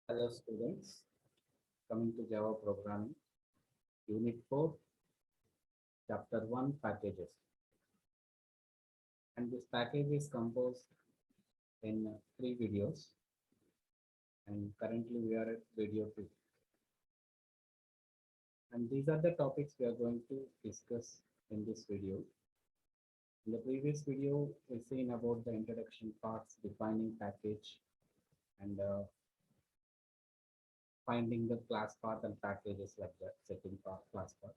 Hello students, coming to Java programming, Unit 4, Chapter 1 packages. And this package is composed in three videos, and currently we are at video 2. And these are the topics we are going to discuss in this video. In the previous video, we seen about the introduction parts, defining package, and finding the class path and packages like that, setting path, class path.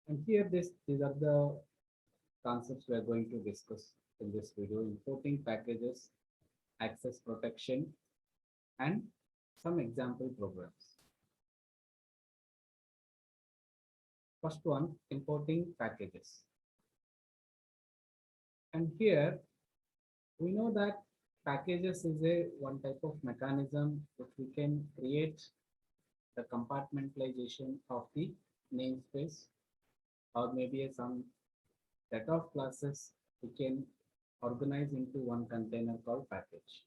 And here these are the concepts we are going to discuss in this video: importing packages, access protection, and some example programs. First one, importing packages. And here we know that packages is a one type of mechanism which we can create the compartmentalization of the namespace, or maybe some set of classes we can organize into one container called package.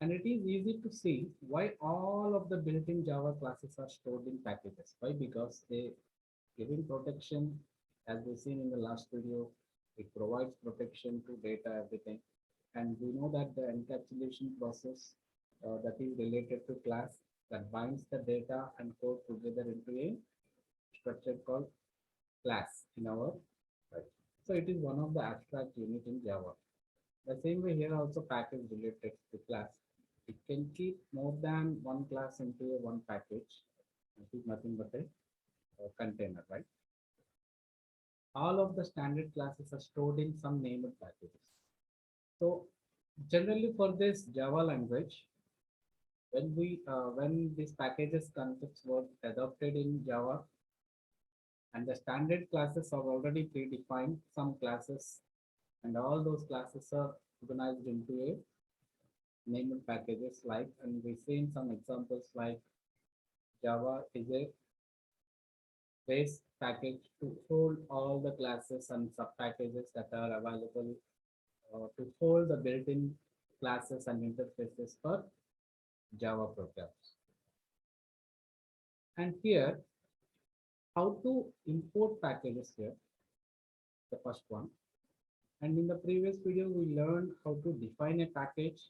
And it is easy to see why all of the built-in Java classes are stored in packages. Why? Because they giving protection, as we seen in the last video, it provides protection to data, everything. And we know that the encapsulation process that is related to class that binds the data and code together into a structure called class in our right. So it is one of the abstract unit in Java. The same way here also package related to class. It can keep more than one class into a one package. It is nothing but a container, right? All of the standard classes are stored in some named packages. So generally for this Java language, when these packages concepts were adopted in Java, and the standard classes are already predefined, some classes, and all those classes are organized into a named packages like, and we've seen some examples like Java is a base package to hold all the classes and sub packages that are available to hold the built-in classes and interfaces for Java programs. And here, how to import packages here, the first one. And in the previous video, we learned how to define a package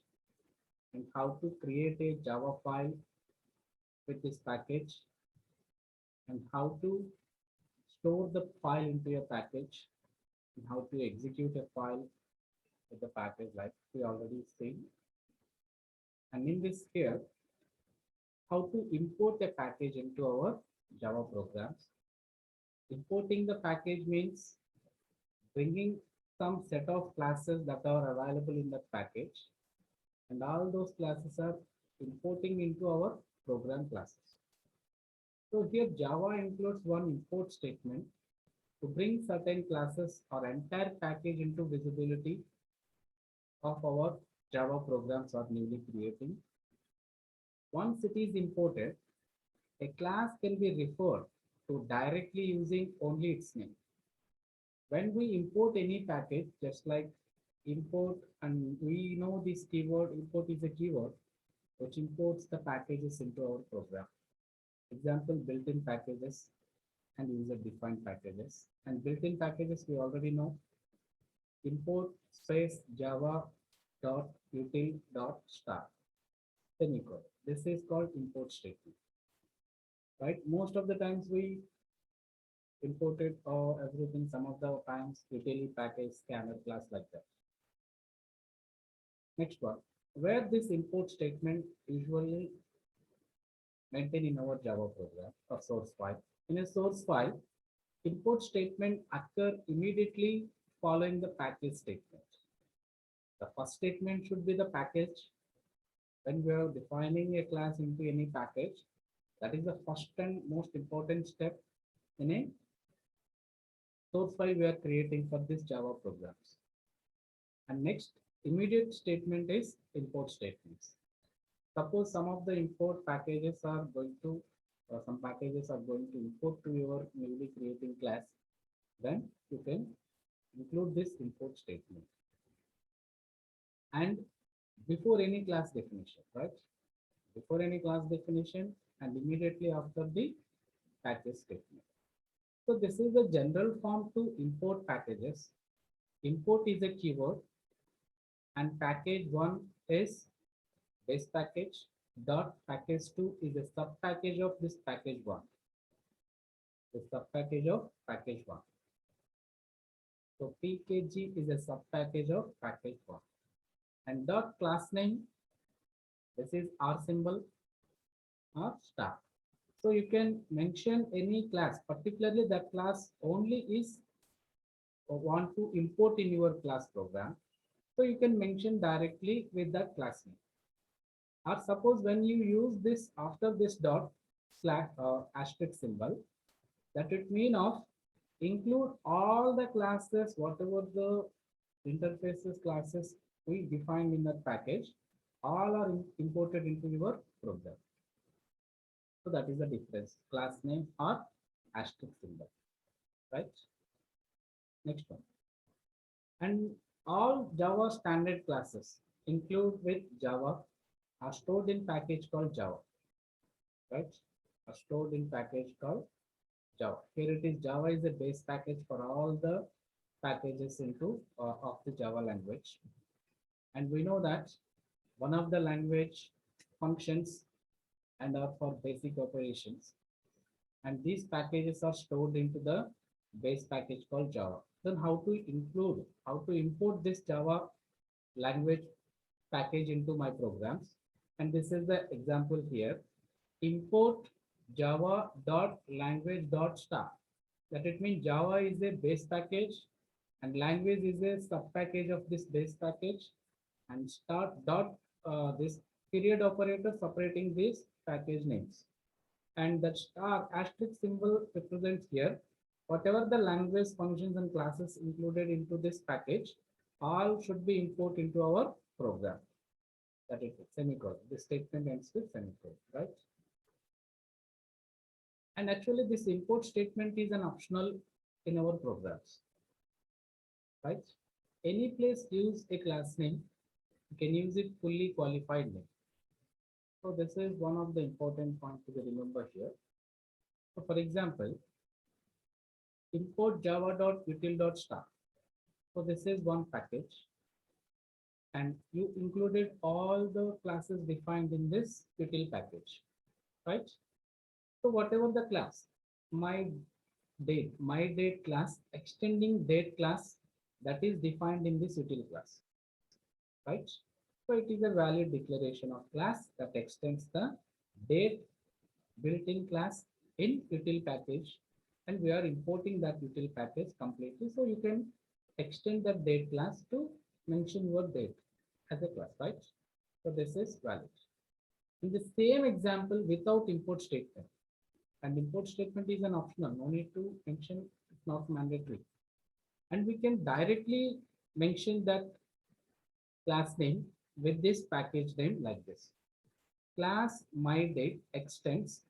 and how to create a Java file with this package and how to store the file into a package and how to execute a file with the package like we already seen. And in this here, how to import a package into our Java programs. Importing the package means bringing some set of classes that are available in that package, and all those classes are importing into our program classes. So here Java includes one import statement to bring certain classes or entire package into visibility of our Java programs or newly creating. Once it is imported, a class can be referred to directly using only its name. When we import any package, just like import, and we know this keyword, import is a keyword which imports the packages into our program. Example, built-in packages and user-defined packages. And built-in packages, we already know, import space java dot util dot start. Semicolon. This is called import statement, right? Most of the times we imported or everything, some of the times utility package scanner class like that. Next one, where this import statement usually maintained in our Java program or source file. In a source file, import statement occur immediately following the package statement. The first statement should be the package. When we are defining a class into any package, that is the first and most important step in a source file we are creating for this Java programs. And next, immediate statement is import statements. Suppose some of the import packages are going to, some packages are going to import to your newly creating class, then you can include this import statement. And before any class definition, right? Before any class definition and immediately after the package statement. So this is the general form to import packages. Import is a keyword and package one is base package dot package two is a sub package of this package one. The sub package of package one. So pkg is a sub package of package one. And dot class name, this is R symbol or star. So you can mention any class, particularly that class only is want to import in your class program. So you can mention directly with that class name. Or suppose when you use this after this dot slash asterisk symbol, that it mean of include all the classes, whatever the interfaces classes we defined in that package, all are imported into your program. So that is the difference, class name or asterisk symbol, right? Next one. And all Java standard classes include with Java are stored in package called Java, right? Are stored in package called Java. Here it is, Java is a base package for all the packages into of the Java language. And we know that one of the language functions and are for basic operations. And these packages are stored into the base package called Java. Then how to include, how to import this Java language package into my programs. And this is the example here. Import java.language.star. That it means Java is a base package and language is a sub package of this base package, and start dot this period operator separating these package names. And that star asterisk symbol represents here whatever the language functions and classes included into this package, all should be imported into our program. That is semicolon. This statement ends with semicolon, right? And actually this import statement is an optional in our programs, right? Any place use a class name, you can use it fully qualified name. So this is one of the important points to remember here. So for example, import java.util.star. So this is one package and you included all the classes defined in this util package, right? So whatever the class, my date class, extending date class that is defined in this util class, right? So it is a valid declaration of class that extends the date built-in class in util package, and we are importing that util package completely. So you can extend that date class to mention your date as a class, right? So this is valid. In the same example, without import statement, and import statement is an optional, no need to mention, it's not mandatory. And we can directly mention that class name with this package name like this. Class myDate extends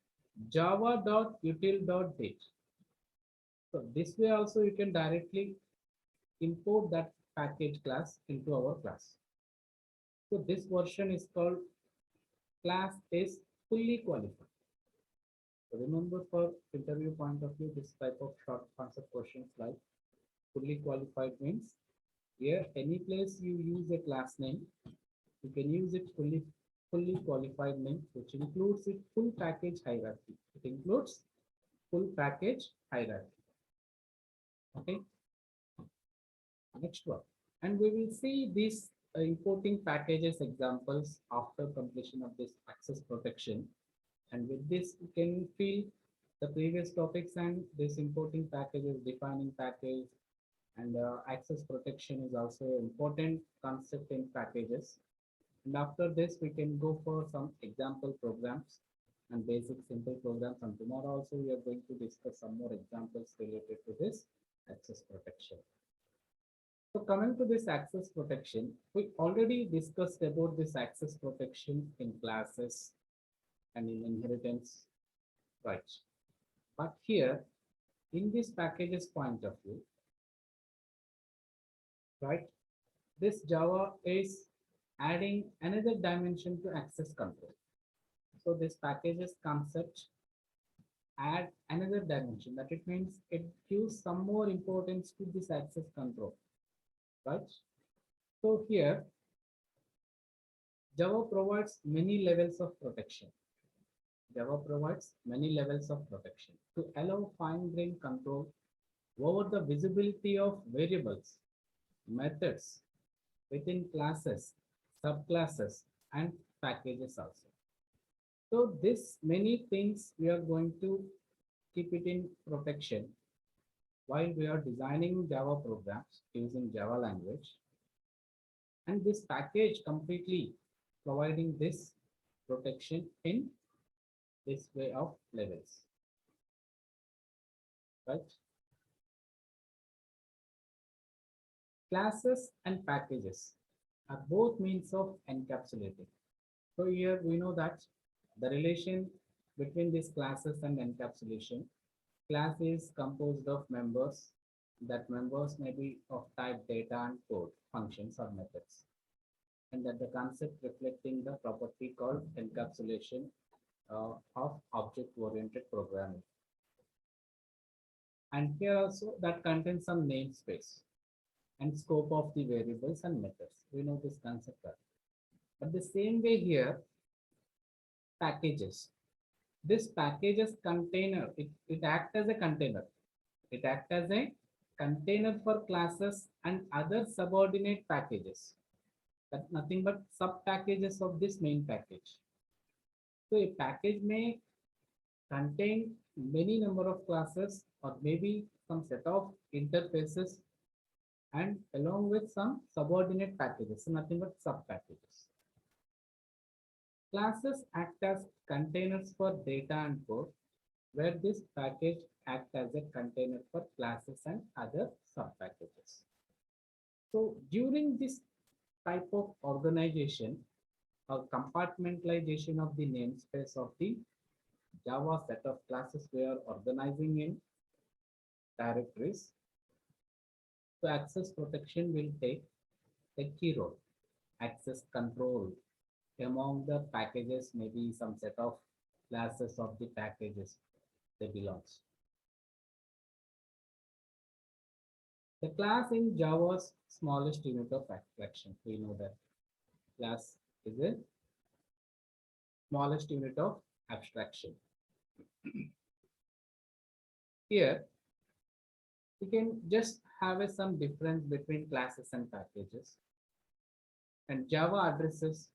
java.util.date. So this way also you can directly import that package class into our class. So this version is called class is fully qualified. So remember, for interview point of view, this type of short concept questions like fully qualified means here any place you use a class name, you can use it fully qualified name, which includes it full package hierarchy. It includes full package hierarchy. Okay. Next one. And we will see these importing packages examples after completion of this access protection. And with this, you can feel the previous topics and this importing packages, defining package, and access protection is also an important concept in packages. And after this, we can go for some example programs and basic simple programs. And tomorrow also, we are going to discuss some more examples related to this access protection. So coming to this access protection, we already discussed about this access protection in classes and in inheritance rights. But here, in this packages point of view, right, this Java is adding another dimension to access control. So this packages concept add another dimension, that it means it gives some more importance to this access control, right? So here Java provides many levels of protection. Java provides many levels of protection to allow fine-grained control over the visibility of variables, methods within classes, subclasses, and packages also. So this many things we are going to keep it in protection while we are designing Java programs using Java language. And this package completely providing this protection in this way of levels, right? Classes and packages are both means of encapsulating. So here we know that the relation between these classes and encapsulation, class is composed of members, that members may be of type data and code, functions or methods. And that the concept reflecting the property called encapsulation of object-oriented programming. And here also that contains some namespace and scope of the variables and methods. We know this concept. But the same way here, packages. This packages container, it acts as a container. It acts as a container for classes and other subordinate packages. That's nothing but sub packages of this main package. So a package may contain many number of classes or maybe some set of interfaces and along with some subordinate packages, so nothing but sub packages. Classes act as containers for data and code, where this package acts as a container for classes and other sub packages. So during this type of organization or compartmentalization of the namespace of the Java set of classes we are organizing in directories, so access protection will take a key role. Access control among the packages, maybe some set of classes of the packages they belongs. The class in Java's smallest unit of abstraction. We know that class is a smallest unit of abstraction. Here, we can just have some difference between classes and packages. And Java addresses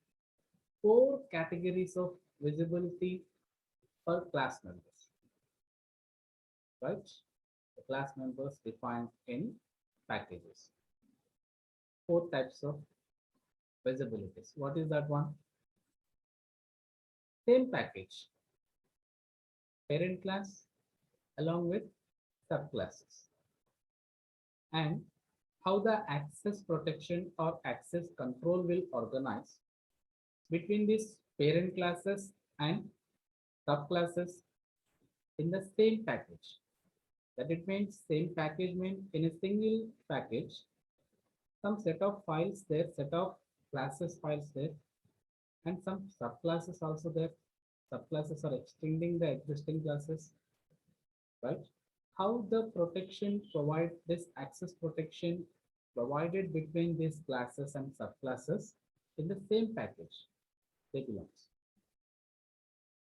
4 categories of visibility per class members, right? The class members defined in packages. 4 types of visibilities. What is that one? Same package, parent class along with subclasses, and how the access protection or access control will organize between these parent classes and subclasses in the same package. That it means same package means in a single package, some set of files there, set of classes files there, and some subclasses also there. Subclasses are extending the existing classes, right? How the protection provide this access protection provided between these classes and subclasses in the same package they belongs.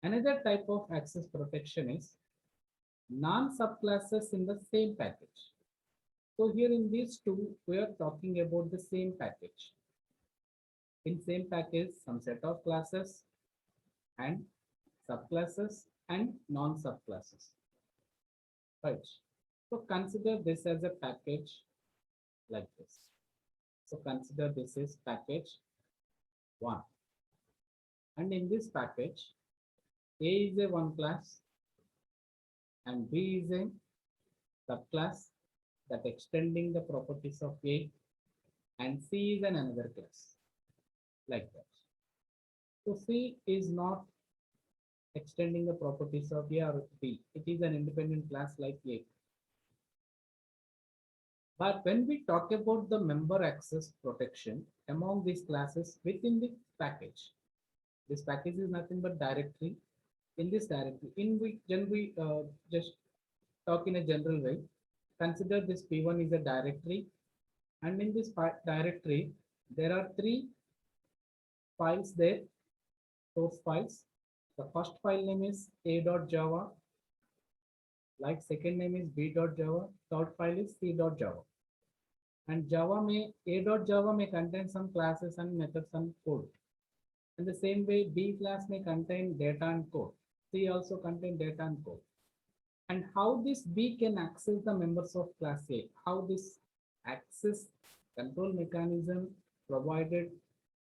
Another type of access protection is non-subclasses in the same package. So here in these two, we are talking about the same package. In same package, some set of classes and subclasses and non-subclasses. Right. So consider this as a package like this. So consider this is package 1. And in this package, A is a one class and B is a subclass that extending the properties of A, and C is another class like that. So C is not extending the properties of A or B. It is an independent class like A. But when we talk about the member access protection, among these classes within the package. This package is nothing but directory. In this directory, in which then we just talk in a general way. Consider this P1 is a directory, and in this directory, there are three files there, source files. The first file name is a.java, like second name is b.java, third file is c.java. And Java may a.java may contain some classes and methods and code. In the same way, B class may contain data and code. C also contain data and code. And how this B can access the members of class A, how this access control mechanism provided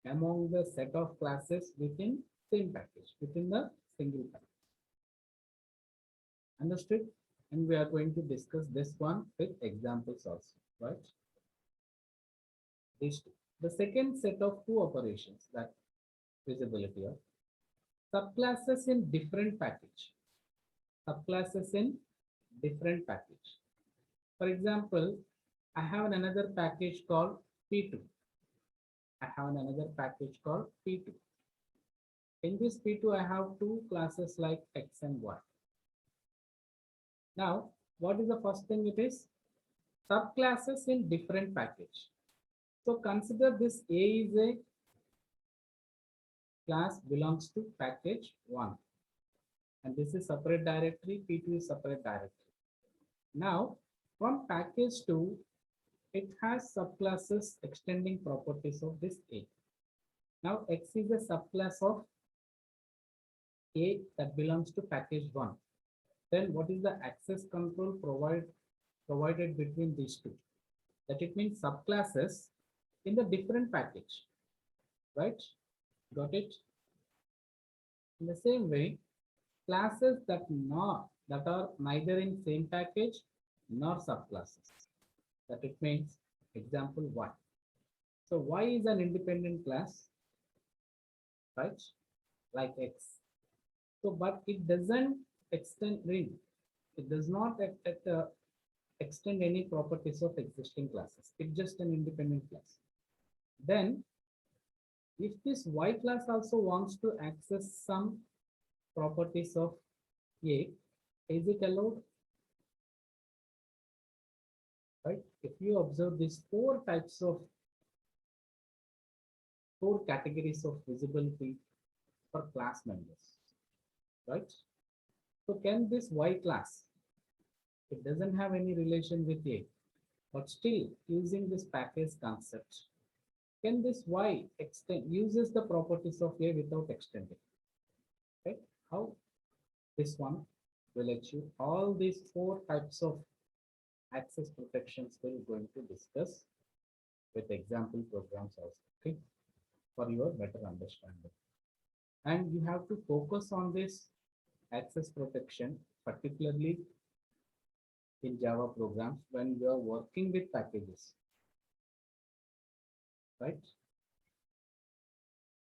among the set of classes within same package, within the single package. Understood? And we are going to discuss this one with examples also, right? These two. The second set of two operations that visibility of subclasses in different package. Subclasses in different package. For example, I have another package called P2. I have another package called P2. In this P2, I have two classes like X and Y. Now, what is the first thing it is? Subclasses in different package. So consider this A is a class belongs to package 1. And this is separate directory, P2 is separate directory. Now, from package 2, it has subclasses extending properties of this A. Now, X is a subclass of A that belongs to package 1. Then what is the access control provided between these two? That it means subclasses in the different package, right? Got it? In the same way, classes that are neither in same package nor subclasses. That it means example Y. So Y is an independent class, right? Like X. So, but it doesn't extend ring. It does not extend any properties of existing classes. It's just an independent class. Then, if this Y class also wants to access some properties of A, is it allowed? Right? If you observe these four categories of visibility for class members, right? So can this Y class, it doesn't have any relation with A, but still using this package concept, can this Y uses the properties of A without extending? Right? How? This one will let you all these four types of access protections we're going to discuss with example programs also, okay, for your better understanding. And you have to focus on this access protection, particularly in Java programs when you are working with packages, right?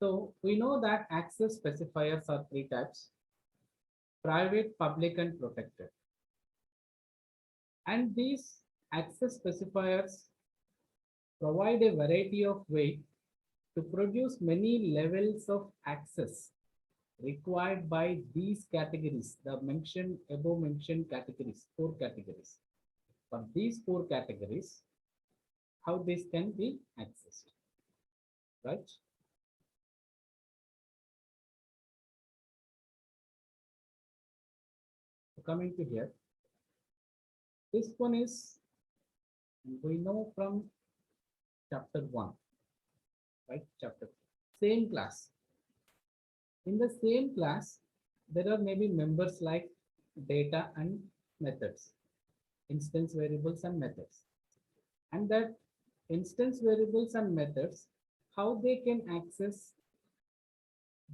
So we know that access specifiers are three types: private, public, and protected. And these access specifiers provide a variety of ways to produce many levels of access required by these categories, the above mentioned categories, four categories. For these four categories, how this can be accessed, right? So coming to here, this one is, we know from chapter 1, right? Chapter same class. In the same class, there are maybe members like data and methods, instance variables and methods. And that instance variables and methods, how they can access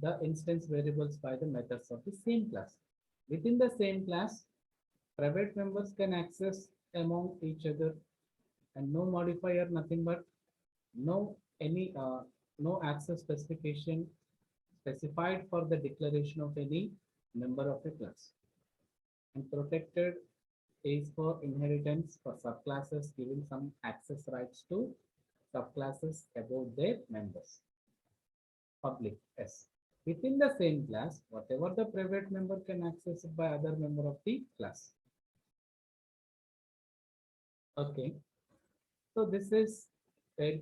the instance variables by the methods of the same class. Within the same class, private members can access among each other, and no modifier, nothing but no access specification specified for the declaration of any member of a class. And protected is for inheritance for subclasses, giving some access rights to subclasses about their members. Public, yes. Within the same class, whatever the private member can access it by other member of the class. Okay. So this is a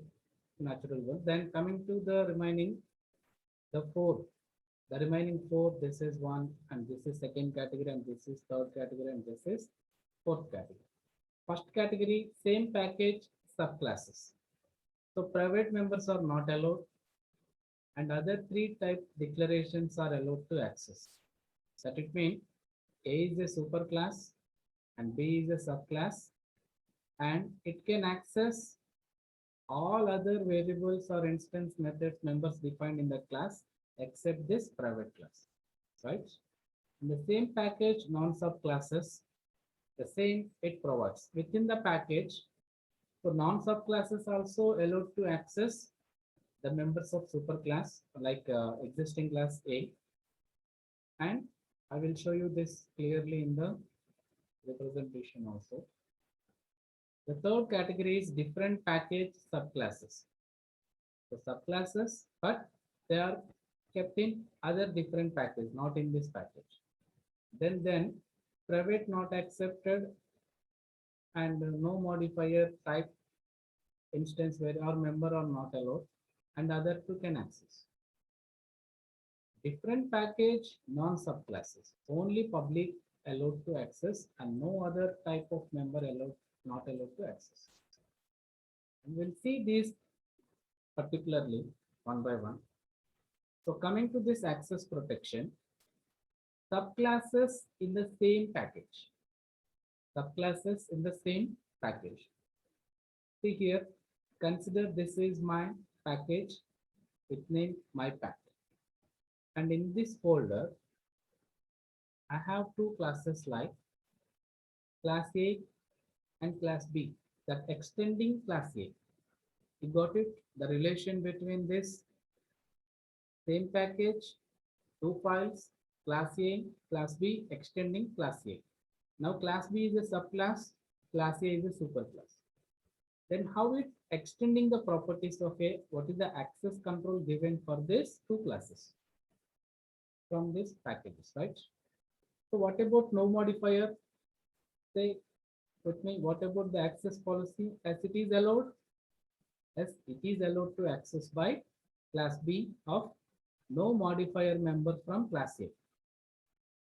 natural one. Then coming to the remaining, the four, the remaining four, this is one, and this is second category, and this is third category, and this is fourth category. First category, same package, subclasses. So private members are not allowed, and other three type declarations are allowed to access. That it means A is a superclass and B is a subclass, and it can access all other variables or instance methods members defined in the class except this private class, right? In the same package, non-subclasses, the same it provides. Within the package, so non-subclasses also allowed to access the members of superclass like existing class A. And I will show you this clearly in the representation also. The third category is different package subclasses. So subclasses, but they are kept in other different package, not in this package. Then private not accepted and no modifier type instance where our member are not allowed and other two can access. Different package, non-subclasses, only public allowed to access and no other type of member allowed, not allowed to access. And we'll see these particularly one by one. So coming to this access protection, subclasses in the same package. Subclasses in the same package. See here, consider this is my package with name my pack. And in this folder, I have two classes like class A and class B, that extending class A. You got it? The relation between this same package, two files, class A, class B, extending class A. Now class B is a subclass, class A is a superclass. Then how it extending the properties of A, what is the access control given for this two classes from this packages, right? So what about no modifier? Say with me, what about the access policy as it is allowed? As it is allowed to access by class B of no modifier member from class A.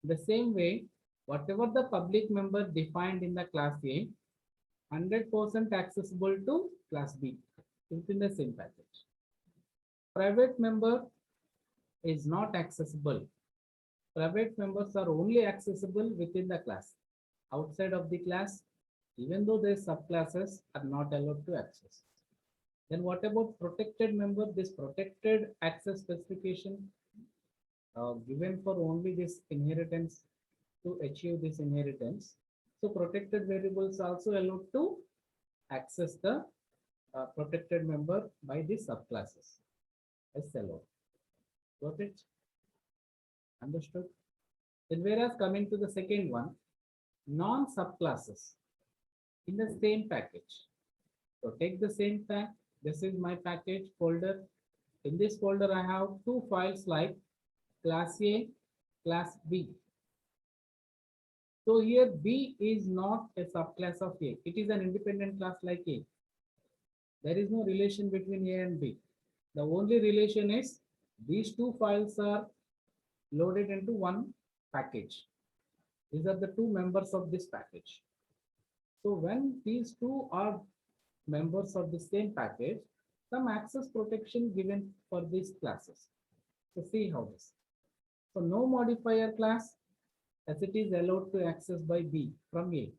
The same way, whatever the public member defined in the class A, 100% accessible to class B within the same package. Private member is not accessible. Private members are only accessible within the class. Outside of the class, even though their subclasses are not allowed to access. Then what about protected member? This protected access specification given for only this inheritance to achieve this inheritance. So protected variables also allowed to access the protected member by the subclasses as allowed. Got it? Understood? Then whereas coming to the second one, non-subclasses in the same package. So take the same pack. This is my package folder. In this folder, I have two files like class A, class B. So here B is not a subclass of A. It is an independent class like A. There is no relation between A and B. The only relation is these two files are loaded into one package. These are the two members of this package. So when these two are members of the same package, some access protection given for these classes. So see how this. So no modifier class as it is allowed to access by B from A.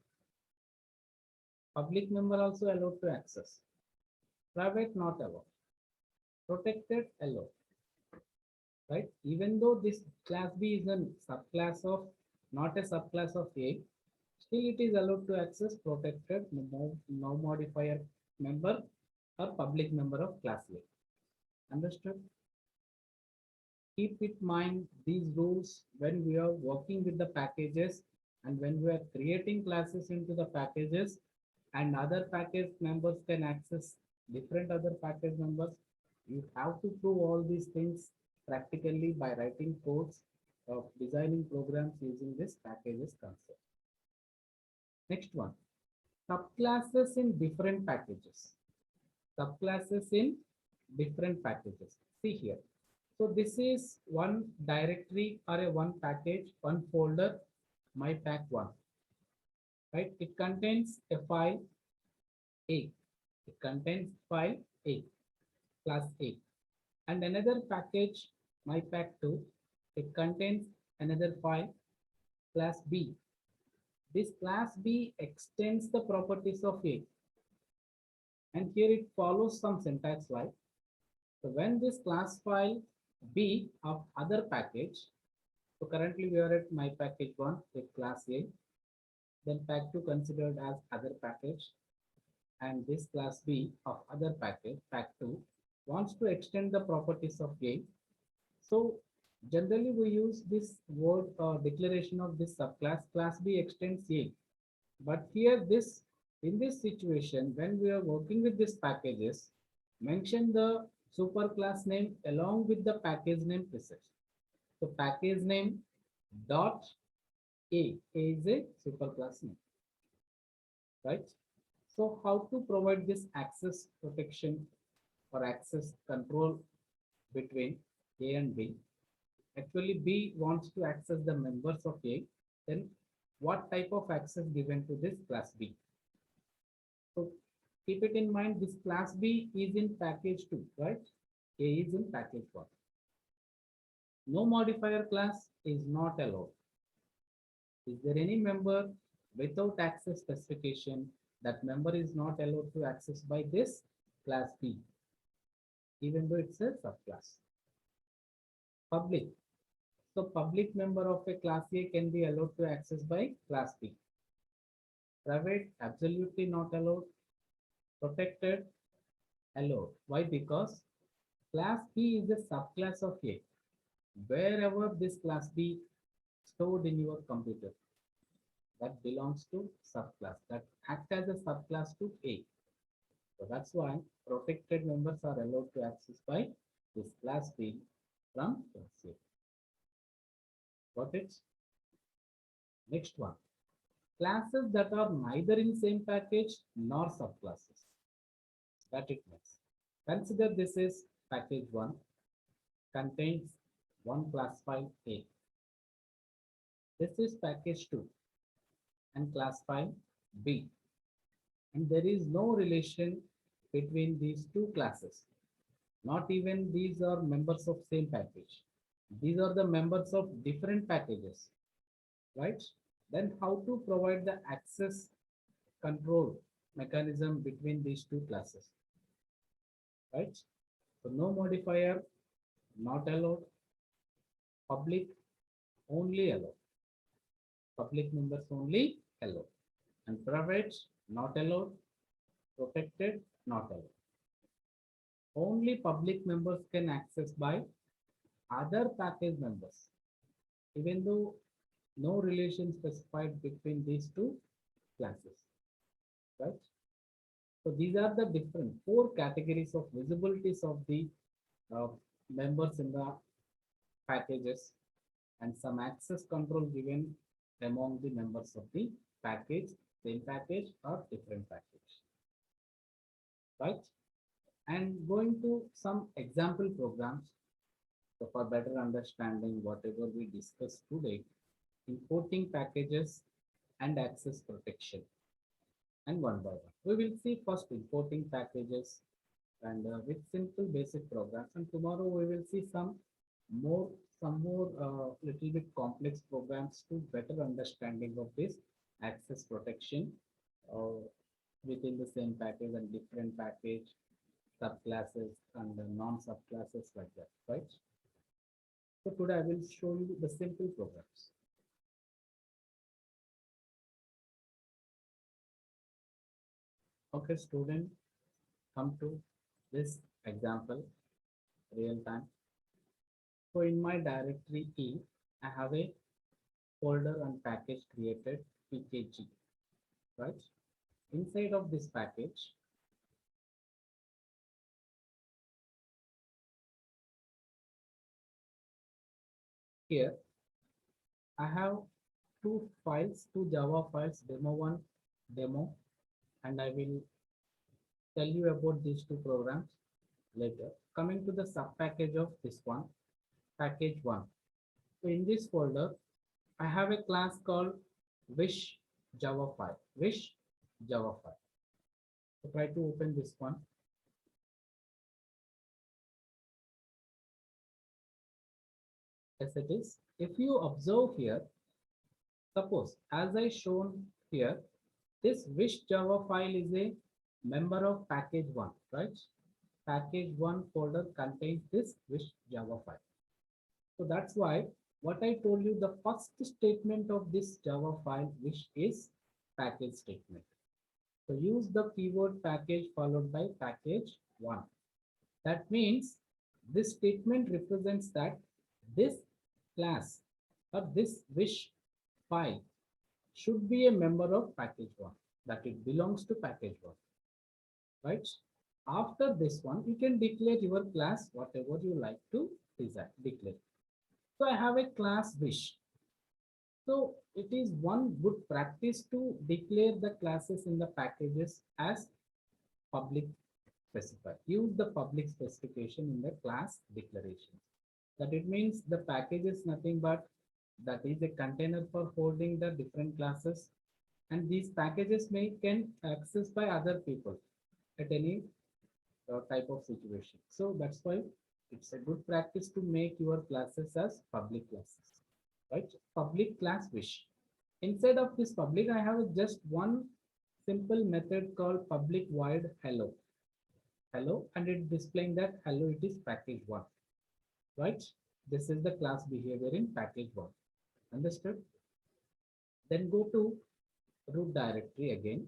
Public member also allowed to access. Private not allowed. Protected allowed. Right? Even though this class B is a subclass of, not a subclass of A, still it is allowed to access protected no modifier member or public member of class A. Understood? Keep in mind these rules when we are working with the packages and when we are creating classes into the packages and other package members can access different other package numbers. You have to prove all these things practically by writing codes of designing programs using this packages concept. Next one, subclasses in different packages. Subclasses in different packages. See here. So this is one directory or a one package, one folder, my pack one, right? It contains a file A. It contains file A, class A, and another package, my pack two. It contains another file, class B. This class B extends the properties of A, and here it follows some syntax like, so when this class file B of other package, so currently we are at my package one with class A, then pack two considered as other package, and this class B of other package, pack two, wants to extend the properties of A. So generally we use this word declaration of this subclass, class B extends A. But here this, in this situation, when we are working with these packages, mention the superclass name along with the package name preset. So package name dot A is a superclass name, right? So how to provide this access protection or access control between A and B? Actually, B wants to access the members of A, then what type of access given to this class B? So keep it in mind, this class B is in package 2, right? A is in package 1. No modifier class is not allowed. Is there any member without access specification? That member is not allowed to access by this class B, even though it's a subclass. Public. So public member of a class A can be allowed to access by class B. Private, absolutely not allowed. Protected, allowed. Why? Because class B is a subclass of A. Wherever this class B stored in your computer, that belongs to subclass, that act as a subclass to A. So that's why protected members are allowed to access by this class B from class A. Got it? Next one. Classes that are neither in same package nor subclasses. That it means. Consider this is package 1, contains one class file A. This is package 2 and class file B. And there is no relation between these two classes. Not even these are members of same package. These are the members of different packages, right? Then how to provide the access control mechanism between these two classes, right? So no modifier, not allowed. Public, only allowed. Public members only allowed. And private, not allowed. Protected, not allowed. Only public members can access by other package members, even though no relation specified between these two classes, right? So these are the different 4 categories of visibilities of the uh, members in the packages, and some access control given among the members of the package, same package or different package, right? And going to some example programs. So for better understanding whatever we discussed today, importing packages and access protection. And one by one, we will see first importing packages and with simple basic programs. And tomorrow we will see more, some more little bit complex programs to better understanding of this access protection uh, within the same package and different package subclasses and non-subclasses like that, right? So today I will show you the simple programs. Okay, student, come to this example, real time. So in my directory E, I have a folder and package created PKG, right? Inside of this package, here I have two files, two Java files, demo1, demo, and I will tell you about these two programs later. Coming to the sub package of this one, package one. So in this folder, I have a class called wish Java file, wish Java file. So try to open this one. As it is, if you observe here, suppose as I shown here, this wish Java file is a member of package one, right? Package one folder contains this wish Java file. So that's why what I told you, the first statement of this Java file wish is package statement. So use the keyword package followed by package one. That means this statement represents that this class or this wish file should be a member of package one, that it belongs to package one, right? After this one, you can declare your class whatever you like to declare. So I have a class wish. So it is one good practice to declare the classes in the packages as public specified. Use the public specification in the class declaration. That it means the package is nothing but that is a container for holding the different classes, and these packages can access by other people at any type of situation. So that's why it's a good practice to make your classes as public classes, right? Public class wish. Inside of this public, I have just one simple method called public void hello. Hello, and it displaying that hello, it is package one, right? This is the class behavior in package one. Understood? Then go to root directory again.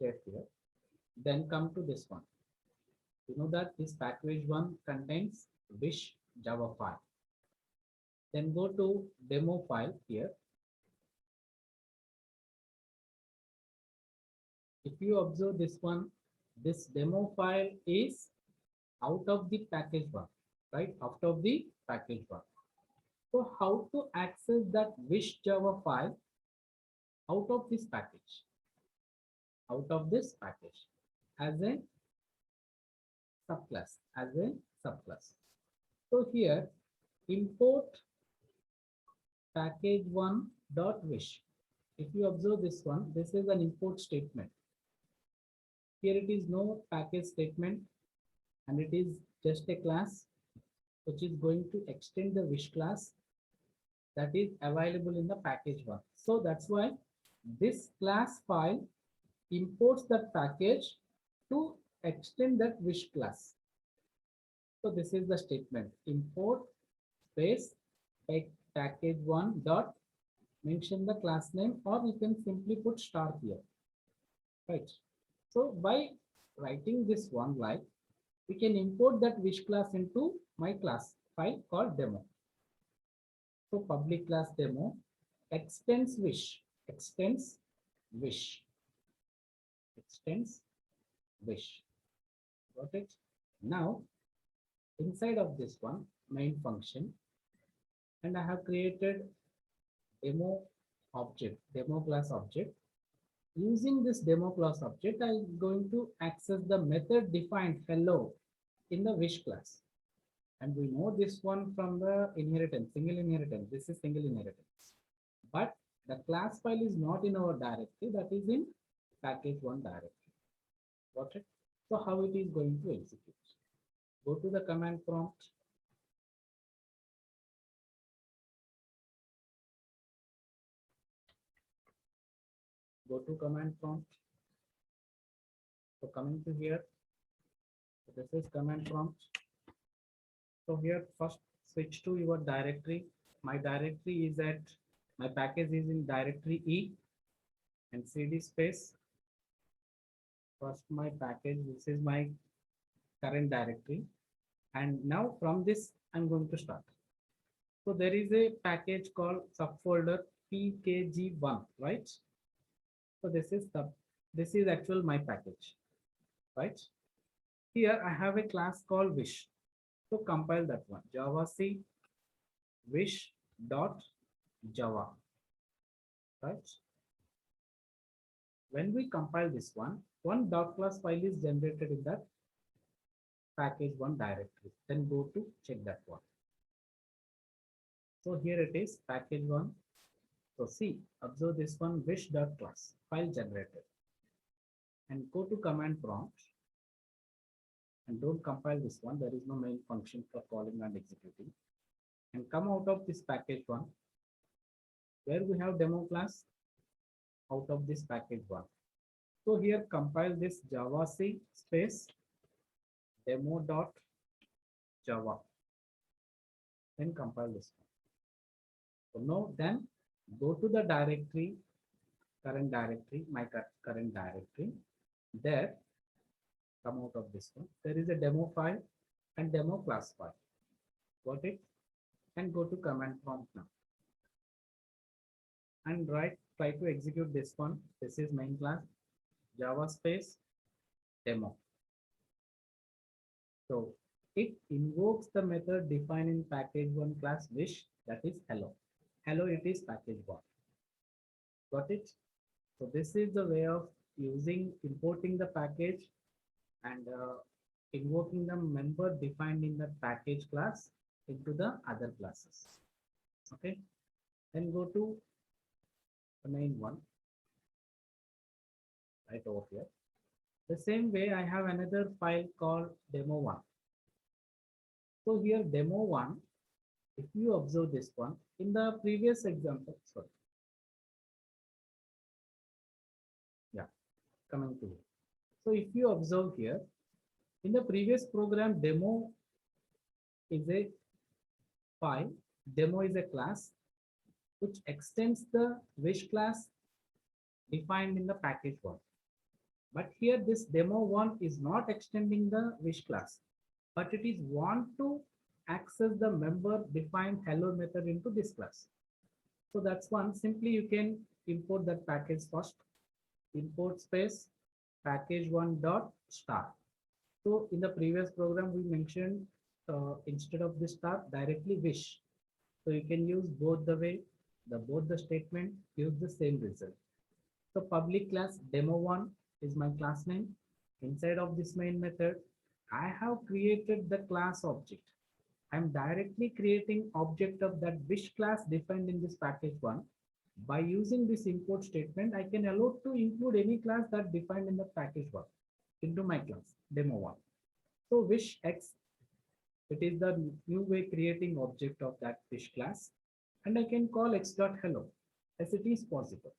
Share here. Then come to this one. You know that this package one contains wish Java file. Then go to demo file here. If you observe this one, this demo file is out of the package one, right? Out of the package one. So how to access that wish Java file out of this package? Out of this package as a subclass, So here import package one dot wish. If you observe this one, this is an import statement. Here it is no package statement, and it is just a class which is going to extend the wish class that is available in the package one. So that's why this class file imports that package to extend that wish class. So this is the statement: import space package one dot mention the class name, or you can simply put star here, right? So by writing this one line, we can import that wish class into my class file called demo. So public class demo extends wish, extends wish. Got it? Now inside of this one main function, and I have created demo object, demo class object. Using this demo class object, I'm going to access the method defined hello in the wish class. And we know this one from the inheritance, single inheritance. This is single inheritance. But the class file is not in our directory, that is in package one directory. Got it? So how it is going to execute? Go to the command prompt. Go to command prompt. So coming to here, so this is command prompt. So here first switch to your directory. My directory is at, my package is in directory E, and cd space. First my package, this is my current directory. And now from this, I'm going to start. So there is a package called subfolder pkg1, right? So this is actual my package, right? Here I have a class called wish. So compile that one, javac wish dot java, right? When we compile this one dot class file is generated in that package one directory. Then go to check that one. So here it is, package one. So see, observe this one, wish dot class file generated, and go to command prompt and don't compile this one. There is no main function for calling and executing, and come out of this package one where we have demo class, out of this package one. So here compile this javac space demo dot java, then compile this one. So now then go to the directory, current directory, my current directory. There, come out of this one. There is a demo file and demo class file. Got it? And go to command prompt now. And try to execute this one. This is main class, java space demo. So it invokes the method defined in package one class wish, that is hello. Hello, it is package one. Got it? So this is the way of importing the package and invoking the member defined in the package class into the other classes. Okay. Then go to the main one, right over here. The same way I have another file called demo1. So here demo1, if you observe this one, in the previous example, sorry. Yeah, coming to it. So if you observe here, in the previous program, demo is a file, demo is a class which extends the wish class defined in the package one. But here this demo one is not extending the wish class, but it is want to access the member defined hello method into this class. So that's one. Simply you can import that package first. Import space package one dot start. So in the previous program we mentioned instead of this start directly wish. So you can use both the way, both the statement gives the same result. So public class demo1 is my class name. Inside of this main method, I have created the class object. I'm directly creating object of that wish class defined in this package one. By using this import statement, I can allow to include any class that defined in the package one into my class demo1. So wish X, it is the new way creating object of that wish class, and I can call x.hello as it is possible.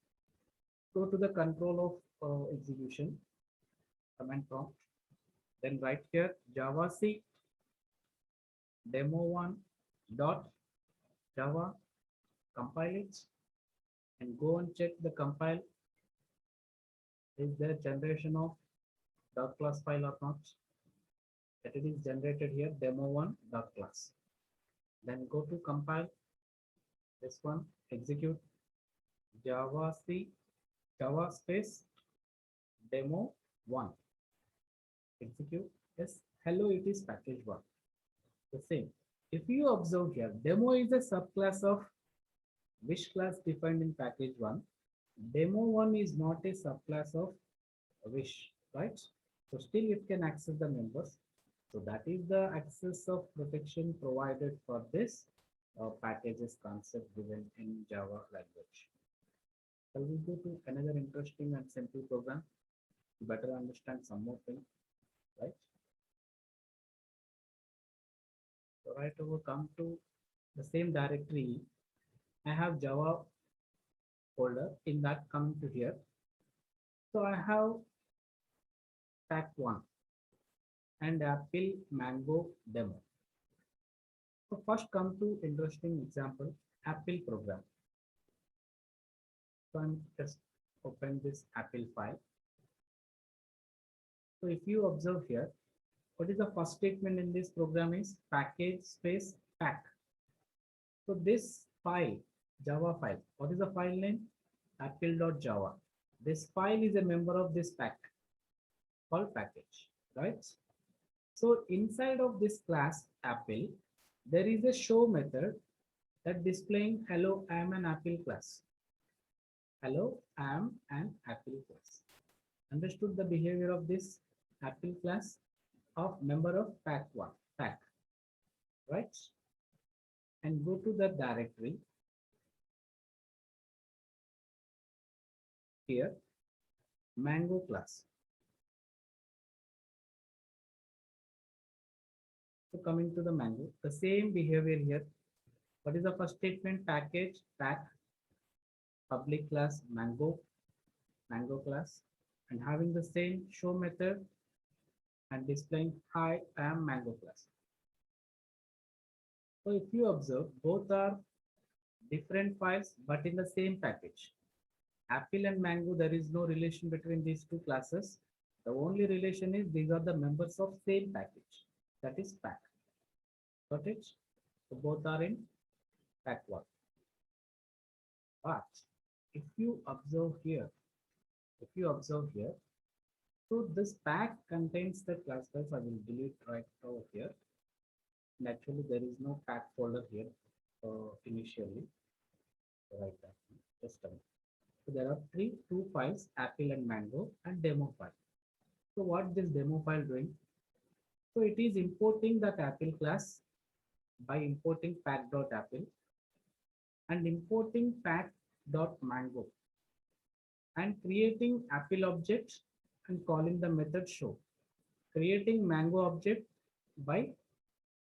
Go to the control of execution, command prompt, then write here javac demo1 dot java, compile it, and go and check the compile. Is there generation of dot class file or not? That it is generated here demo1 dot class. Then go to compile this one, execute java space demo1, execute. Yes, hello, it is package one. The same. If you observe here, demo is a subclass of wish class defined in package one. Demo1 is not a subclass of wish, right? So still it can access the members. So that is the access of protection provided for this packages concept given in Java language. Shall we go to another interesting and simple program to better understand some more things, right? So right over, come to the same directory. I have Java folder. In that, coming to here. So I have pack1 and apple mango demo. So first come to interesting example, apple program. So I'm just open this apple file. So if you observe here, what is the first statement in this program is package space pack. So this file, Java file, what is the file name? Apple.java. This file is a member of this pack called package, right? So inside of this class Apple, there is a show method that displaying hello, I am an Apple class. Hello, I am an Apple class. Understood the behavior of this Apple class of member of pack1, pack, right? And go to the directory here, Mango class. So coming to the Mango, the same behavior here. What is the first statement? Package, pack, public class, Mango, Mango class, and having the same show method and displaying hi, I am Mango class. So if you observe, both are different files, but in the same package. Apple and Mango, there is no relation between these two classes. The only relation is these are the members of same package, that is pack. Got it? So both are in pack one. But if you observe here, so this pack contains the class files. I will delete right over here. And actually, there is no pack folder here initially. Right that. Just a minute. So there are two files, Apple and Mango, and demo file. So what this demo file doing? So it is importing that Apple class by importing pack.apple and importing pack.mango and creating Apple object and calling the method show. Creating Mango object by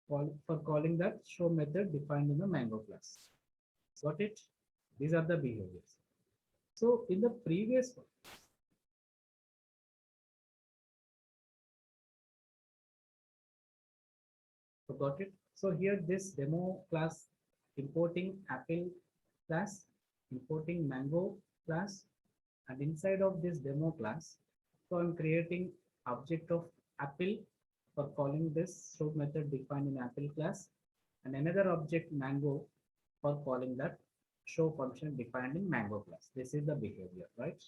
calling that show method defined in the Mango class. Got it? These are the behaviors. So in the previous one, so got it? So here this demo class importing Apple class, importing Mango class, and inside of this demo class, so I'm creating object of Apple for calling this show method defined in Apple class, and another object Mango for calling that show function defined in Mango class. This is the behavior, right?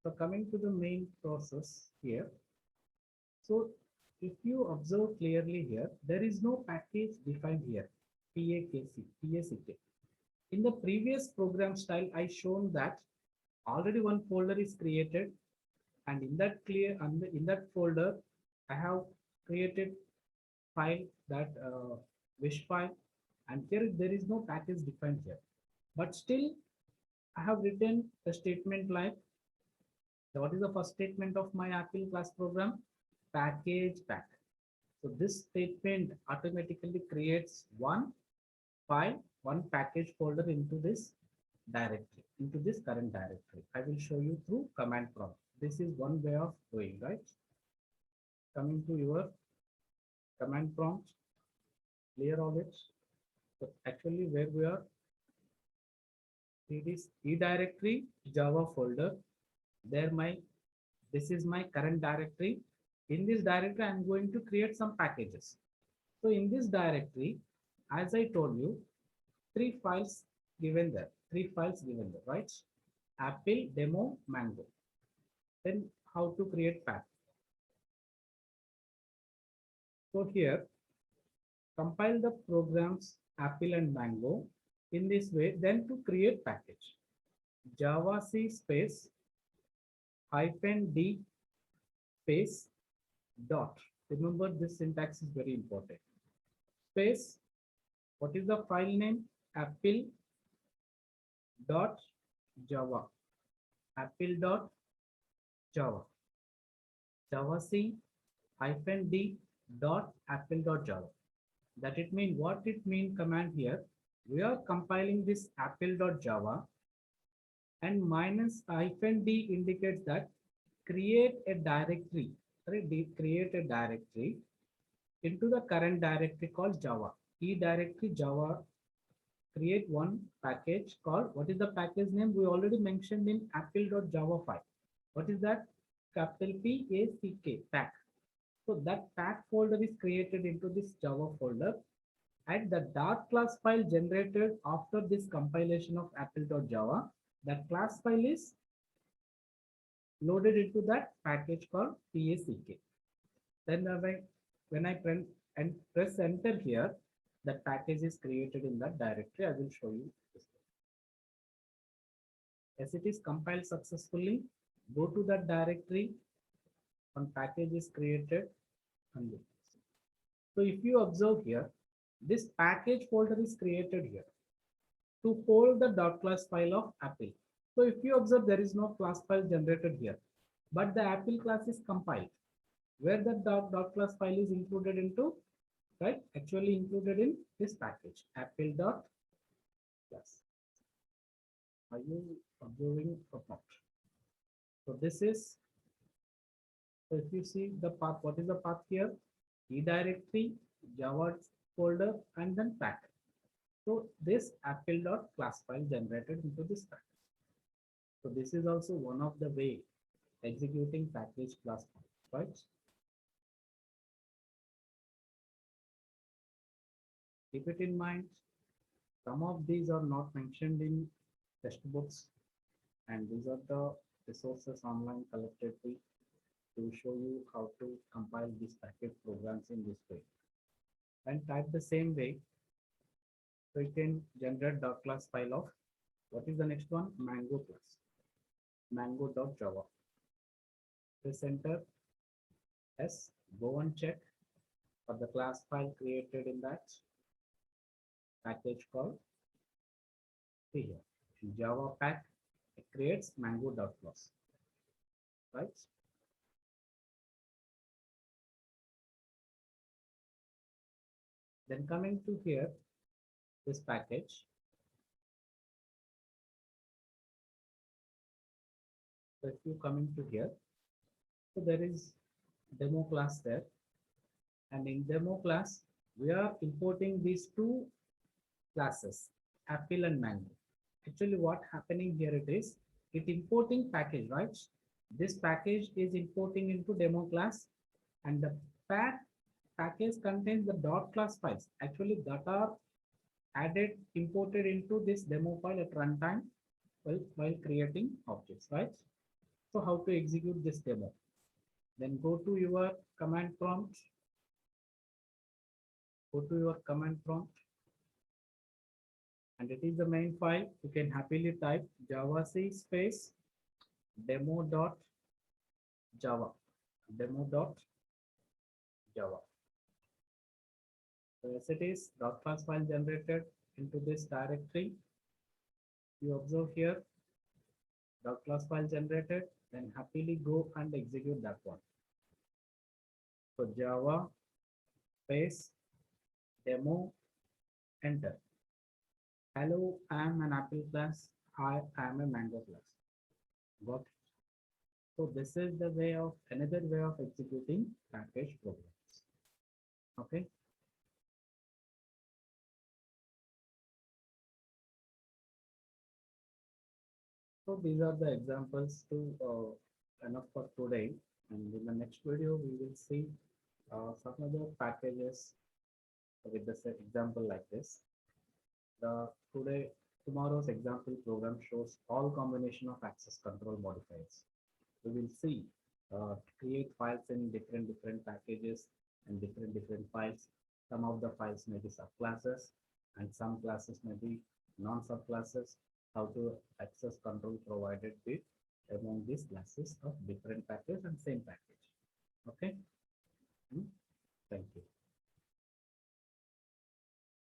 So coming to the main process here. So if you observe clearly here, there is no package defined here, PACK. In the previous program style, I shown that already one folder is created, and in that folder, I have created file that wish file, and here there is no package defined here. But still, I have written a statement like, what is the first statement of my Apple class program? Package pack. So this statement automatically creates one file, one package folder into this directory, into this current directory. I will show you through command prompt. This is one way of doing, right? Coming to your command prompt, clear all it. So actually where we are, it is e directory Java folder. There this is my current directory. In this directory, I'm going to create some packages. So in this directory, as I told you, three files given there, right? Apple, demo, Mango. Then how to create pack. So here, compile the programs Apple and Mango in this way, then to create package. Java C space -d space dot. Remember this syntax is very important. Space, what is the file name? Apple dot Java. Apple dot Java. Java C -d dot Apple dot Java. That it mean what it mean command here. We are compiling this Apple dot Java, and -d indicates that create a directory. Create a directory into the current directory called Java. E directory Java. Create one package called, what is the package name? We already mentioned in apple.java file. What is that? Capital PACK, pack. So that pack folder is created into this Java folder, and the dart class file generated after this compilation of apple.java, that class file is loaded into that package called PACK. Then when I press enter here, that package is created in that directory. I will show you this. As it is compiled successfully, go to that directory, one package is created, and so if you observe here, this package folder is created here to hold the .class file of Apple. So if you observe, there is no class file generated here, but the Apple class is compiled, where the .class file is included into, right? Actually included in this package, apple.class. Are you observing or not? So this is, so if you see the path, what is the path here? E directory, Java folder, and then package. So this apple.class file generated into this package. So this is also one of the way executing package class file, right? Keep it in mind, some of these are not mentioned in textbooks, and these are the resources online collected to show you how to compile these package programs in this way. And type the same way, so you can generate .class file of, what is the next one? Mango class, mango.java. Press enter, yes, go and check for the class file created in that package called, see here, Java pack, it creates mango.class, right? Then coming to here, this package. So if you coming to here, so there is demo class there, and in demo class, we are importing these two classes, Apple and Mango. Actually, what happening here it is, it importing package, right? This package is importing into demo class, and the package contains the .class files actually that are added, imported into this demo file at runtime while creating objects, right? So how to execute this demo? Then go to your command prompt. Go to your command prompt, and it is the main file. You can happily type javac space demo.java, demo.java. So as it is, .class file generated into this directory. You observe here, .class file generated, then happily go and execute that one. So Java space demo, enter. Hello, I am an Apple class. I am a Mango class. Got it? So this is the way of, another way of executing package programs. Okay. So these are the examples to enough for today. And in the next video, we will see some other packages with the set example like this. Tomorrow's example program shows all combination of access control modifiers. We will see create files in different packages and different files. Some of the files may be subclasses, and some classes may be non-subclasses. How to access control provided with among these classes of different package and same package. Okay. Thank you.